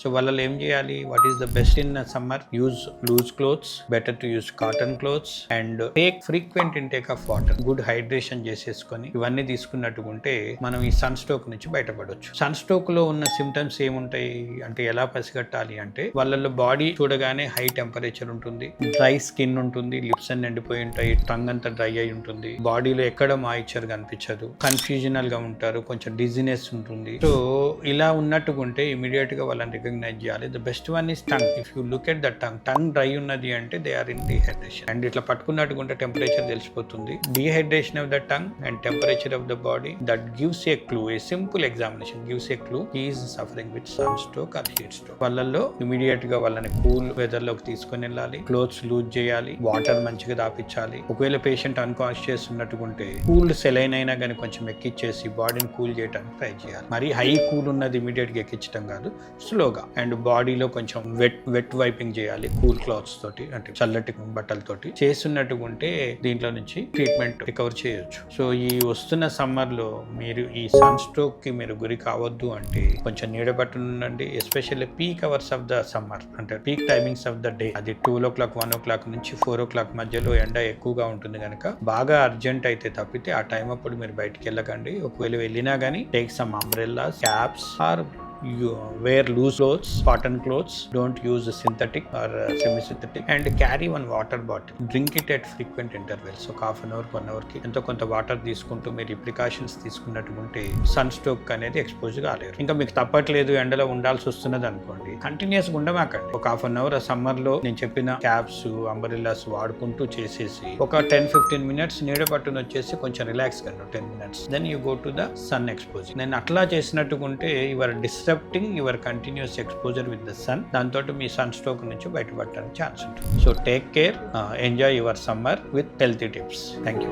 So వాళ్ళలో ఏం చేయాలి, what is the best in summer, use loose clothes, better to use cotton clothes and take frequent intake of water, good hydration చేసేసుకొని ఇవన్నీ తీసుకున్నట్టుకుంటే మనం ఈ sun stroke నుంచి బయటపడవచ్చు. సన్ స్ట్రోక్ లో ఉన్న సిమ్టమ్స్ ఏముంటాయి అంటే ఎలా పసిగట్టాలి అంటే వాళ్ళలో బాడీ చూడగానే హై టెంపరేచర్ ఉంటుంది, డ్రై స్కిన్ ఉంటుంది, లిప్స్ అన్ని ఎండిపోయి ఉంటాయి, టంగ్ అంతా డ్రై అయి ఉంటుంది, బాడీలో ఎక్కడ మాయిశ్చర్ కనిపించదు, కన్ఫ్యూజనల్ గా ఉంటారు, కొంచెం డిజినెస్ ఉంటుంది. సో ఇలా ఉన్నట్టుకుంటే ఇమీడియట్ గా వాళ్ళని రికగ్నైజ్ చేయాలి. The best one is tongue. If you look at the tongue dry ఉన్నది అంటే they are in dehydration. And ఇట్లా పట్టుకున్నట్టుకుంటే టెంపరేచర్ తెలిసిపోతుంది. Dehydration of the tongue and temperature of the body, that gives a clue. A simple examination gives a clue he is suffering with sun stroke or heat stroke. వాళ్ళల్లో immediate గా వాళ్ళని cool weather లోకి తీసుకొని వెళ్ళాలి, clothes loose చేయాలి, water మంచిగా దాపించాలి. ఒకవేళ patient unconscious ఉన్నట్టుకుంటే cooled saline అయినా కానీ కొంచెం ఎక్కిచ్చేసి బాడీని కూల్ చేయడానికి ట్రై చేయాలి. మరి హై కూల్ ఉన్నది ఇమీడియట్ గా ఎక్కించడం కాదు, స్లోగా. అండ్ బాడీలో కొంచెం వెట్ వైపింగ్ చేయాలి కూల్ క్లాత్స్ తోటి, అంటే చల్లటి బట్టలతోటి చేస్తున్నట్టుకుంటే దీంట్లో నుంచి ట్రీట్మెంట్ రికవర్ చేయొచ్చు. సో ఈ వస్తున్న సమ్మర్ లో మీరు ఈ సన్ స్ట్రోక్ కి మీరు గురి కావద్దు అంటే కొంచెం నీడబట్టున ఉండండి. Especially peak hours of the summer, అంటే peak timings of the day, అది 12 o'clock 1 o'clock నుంచి 4 o'clock మధ్యలో ఎండ ఎక్కువగా ఉంటుంది కనుక బాగా అర్జెంట్ అయితే తప్పితే ఆ టైం అప్పుడు మీరు బయటికి వెళ్ళకండి. ఒకవేళ వెళ్ళినా కానీ take some umbrellas, caps or you wear loose clothes, cotton clothes, don't use synthetic or semi-synthetic, and carry one water bottle. Drink it at frequent intervals. So half an hour 1 hour కి ఎంతో కొంత water తీసుకుంటూ మీరు precautions తీసుకున్నట్టుకుంటే sun stroke అనేది expose కాలేరు. ఇంకా మీకు తప్పట్లేదు, ఎండలో ఉండాల్సి వస్తున్నది అనుకోండి, కంటిన్యూస్ గా ఉండమాకండి. ఒక హాఫ్ అన్ అవర్ సమ్మర్ లో నేను చెప్పిన క్యాప్స్ అంబ్రెల్లాస్ వాడుకుంటూ చేసేసి ఒక 10-15 minutes నీడ పట్టును వచ్చేసి కొంచెం రిలాక్స్ కండి 10 minutes, then you go to the sun exposing. నేను అట్లా చేసినట్టుకుంటే your disrupting your continuous exposure with the sun, దాంతో మీ సన్ స్ట్రోక్ నుంచి బయటపడడానికి ఛాన్స్ ఉంటుంది. So take care, enjoy your summer with healthy tips. Thank you.